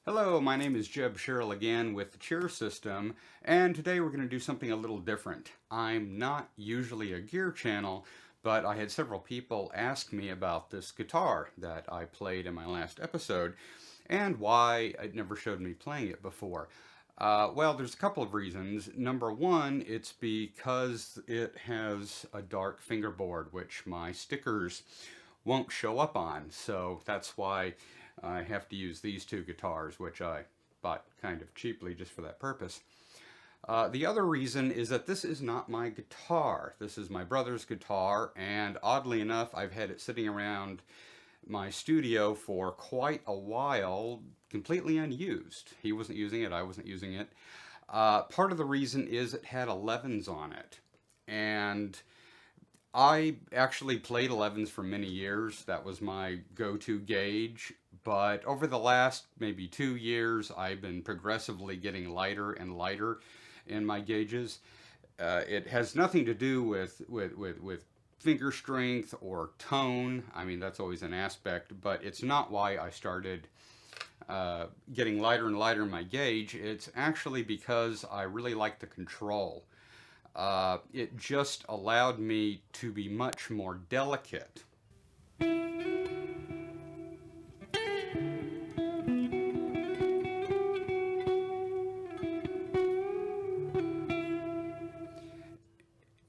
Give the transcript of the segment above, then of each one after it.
Hello, my name is Jeb Sherrill again with the Cheer System, and today we're going to do something a little different. I'm not usually a gear channel, but I had several people ask me about this guitar that I played in my last episode and why it never showed me playing it before. Well, there's a couple of reasons. Number one, it's because it has a dark fingerboard, which my stickers won't show up on. So that's why I have to use these two guitars, which I bought kind of cheaply just for that purpose. The other reason is that this is not my guitar. This is my brother's guitar, and oddly enough, I've had it sitting around my studio for quite a while, completely unused. He wasn't using it, I wasn't using it. Part of the reason is it had 11s on it, and I actually played 11s for many years. That was my go-to gauge. But over the last maybe 2 years, I've been progressively getting lighter and lighter in my gauges. It has nothing to do with finger strength or tone. I mean, that's always an aspect, but it's not why I started getting lighter and lighter in my gauge. It's actually because I really like the control. It just allowed me to be much more delicate.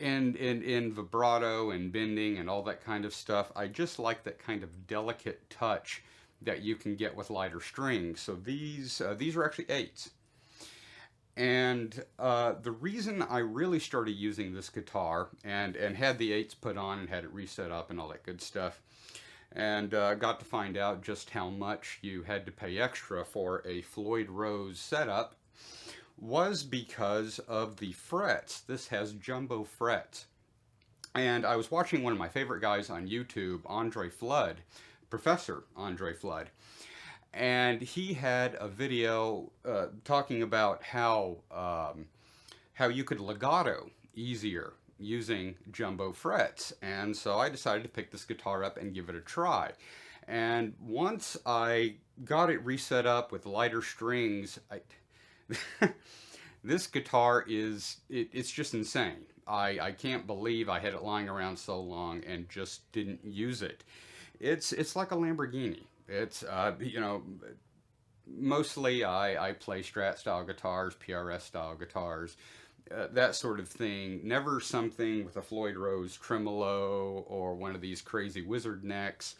And in vibrato and bending and all that kind of stuff, I just like that kind of delicate touch that you can get with lighter strings. So these are actually eights. And the reason I really started using this guitar and had the eights put on and had it reset up and all that good stuff, and got to find out just how much you had to pay extra for a Floyd Rose setup, was because of the frets. This has jumbo frets. And I was watching one of my favorite guys on YouTube, Andre Flood, Professor Andre Flood, and he had a video talking about how you could legato easier using jumbo frets. And so I decided to pick this guitar up and give it a try. And once I got it reset up with lighter strings, this guitar it's just insane. I can't believe I had it lying around so long and just didn't use it. It's like a Lamborghini. It's mostly I play Strat style guitars, PRS style guitars, that sort of thing. Never something with a Floyd Rose tremolo or one of these crazy wizard necks.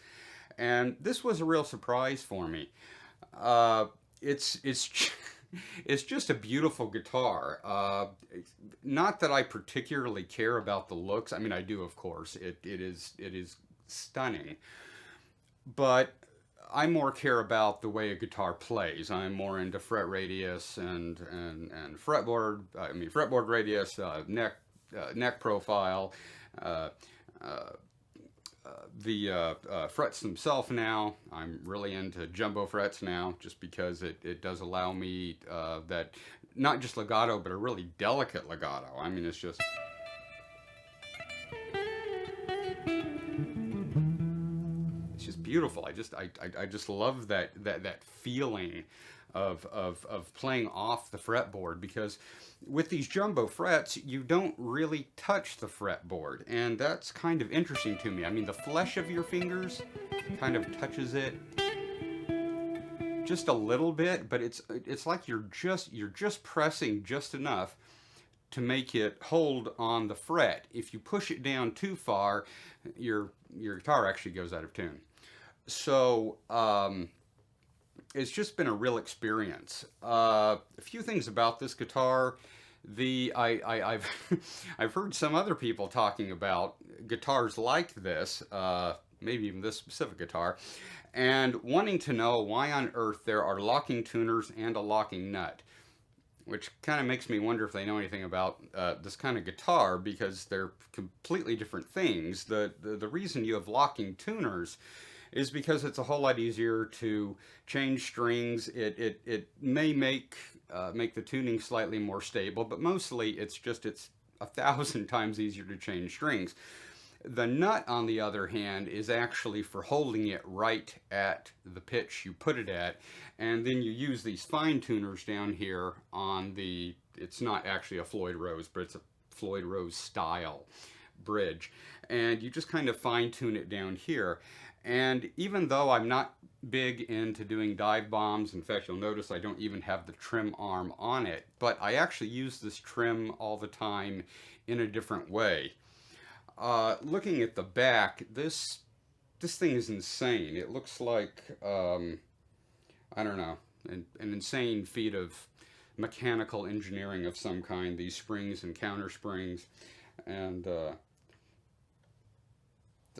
And this was a real surprise for me. It's it's just a beautiful guitar. Not that I particularly care about the looks. I mean, I do, of course. It is stunning, but I more care about the way a guitar plays. I'm more into fret radius and fretboard. I mean, fretboard radius, neck profile. Uh, uh, the frets themselves now. I'm really into jumbo frets now, just because it does allow me that not just legato, but a really delicate legato. I mean, it's just beautiful. I just love that feeling of playing off the fretboard, because with these jumbo frets you don't really touch the fretboard, and that's kind of interesting to me. I mean, the flesh of your fingers kind of touches it just a little bit, but it's like you're just pressing just enough to make it hold on the fret. If you push it down too far, your guitar actually goes out of tune. So it's just been a real experience. A few things about this guitar. I've I've heard some other people talking about guitars like this, maybe even this specific guitar, and wanting to know why on earth there are locking tuners and a locking nut, which kind of makes me wonder if they know anything about this kind of guitar, because they're completely different things. The reason you have locking tuners is because it's a whole lot easier to change strings. It may make the tuning slightly more stable, but mostly it's 1,000 times easier to change strings. The nut, on the other hand, is actually for holding it right at the pitch you put it at, and then you use these fine tuners down here on the, it's not actually a Floyd Rose, but it's a Floyd Rose style bridge, and you just kind of fine tune it down here. And even though I'm not big into doing dive bombs, in fact, you'll notice I don't even have the trim arm on it, but I actually use this trim all the time in a different way. Looking at the back, this thing is insane. It looks like I don't know, an insane feat of mechanical engineering of some kind. These springs and counter springs, and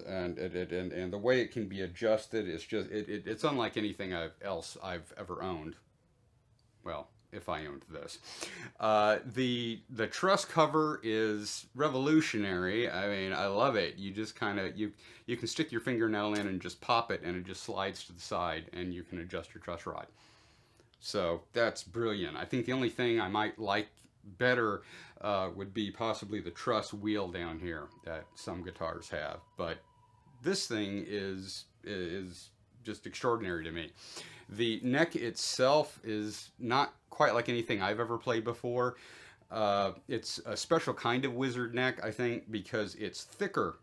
and the way it can be adjusted is just it's unlike anything else I've ever owned. Well, if I owned this. The truss cover is revolutionary. I mean, I love it. You just kind of, you can stick your fingernail in and just pop it, and it just slides to the side, and you can adjust your truss rod. So that's brilliant. I think the only thing I might like better would be possibly the truss wheel down here that some guitars have. But this thing is just extraordinary to me. The neck itself is not quite like anything I've ever played before. It's a special kind of wizard neck, I think, because it's thicker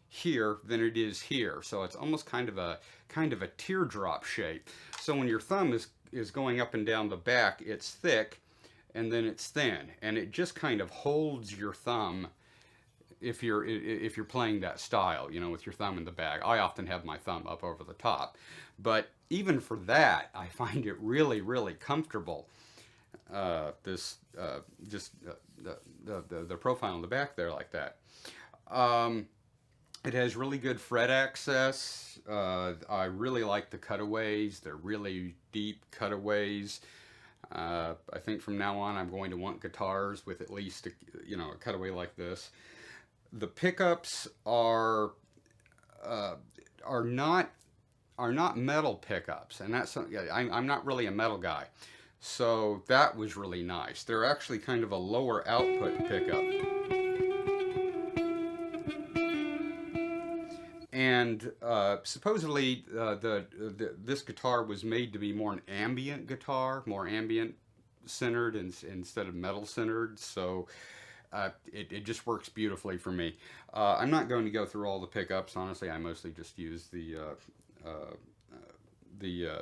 here than it is here. So it's almost kind of a teardrop shape. So when your thumb is going up and down the back, it's thick and then it's thin, and it just kind of holds your thumb if you're playing that style, you know, with your thumb in the bag. I often have my thumb up over the top, but even for that, I find it really, really comfortable. The profile on the back there like that. It has really good fret access. I really like the cutaways. They're really deep cutaways. I think from now on I'm going to want guitars with at least a cutaway like this. The pickups are not metal pickups, and that's I'm not really a metal guy, so that was really nice. They're actually kind of a lower output pickup, and supposedly this guitar was made to be more an ambient guitar, more ambient centered instead of metal centered. So it just works beautifully for me. I'm not going to go through all the pickups. Honestly, I mostly just use the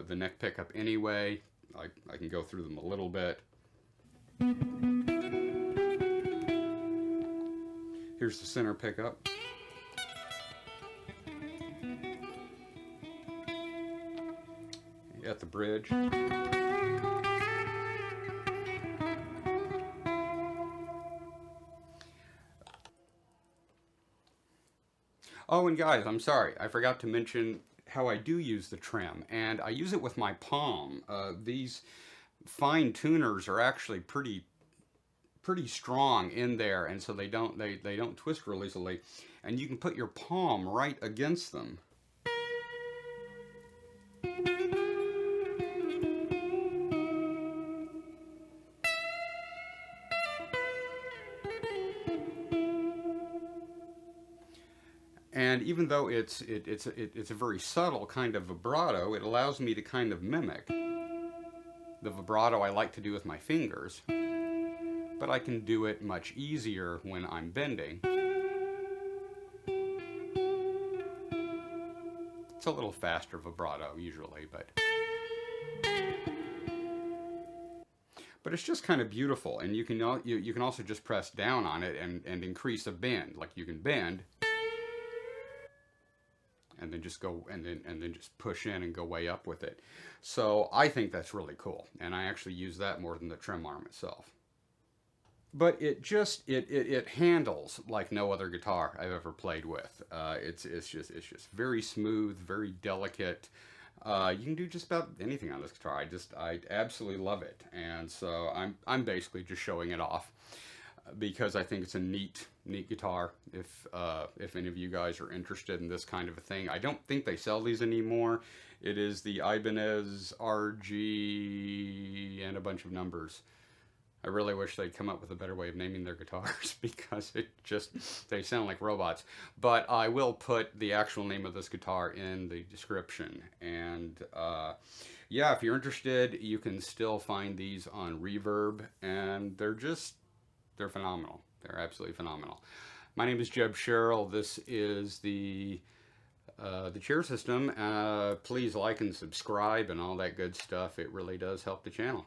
neck pickup anyway. I can go through them a little bit. Here's the center pickup. At the bridge. Oh, and guys, I'm sorry, I forgot to mention how I do use the trim, and I use it with my palm. These fine tuners are actually pretty strong in there, and so they don't twist real easily, and you can put your palm right against them. And even though it's a very subtle kind of vibrato, it allows me to kind of mimic the vibrato I like to do with my fingers, but I can do it much easier when I'm bending. It's a little faster vibrato usually, but it's just kind of beautiful, and you can also just press down on it and increase a bend. Like you can bend and then just go and then just push in and go way up with it. So I think that's really cool, and I actually use that more than the trim arm itself. But it handles like no other guitar I've ever played with. It's just very smooth, very delicate. You can do just about anything on this guitar. I absolutely love it, and so I'm basically just showing it off because I think it's a neat guitar. If any of you guys are interested in this kind of a thing, I don't think they sell these anymore. It is the Ibanez RG and a bunch of numbers. I really wish they'd come up with a better way of naming their guitars because they sound like robots. But I will put the actual name of this guitar in the description. And yeah, if you're interested, you can still find these on Reverb, and they're phenomenal. They're absolutely phenomenal. My name is Jeb Sherrill. This is the chair system. Please like and subscribe and all that good stuff. It really does help the channel.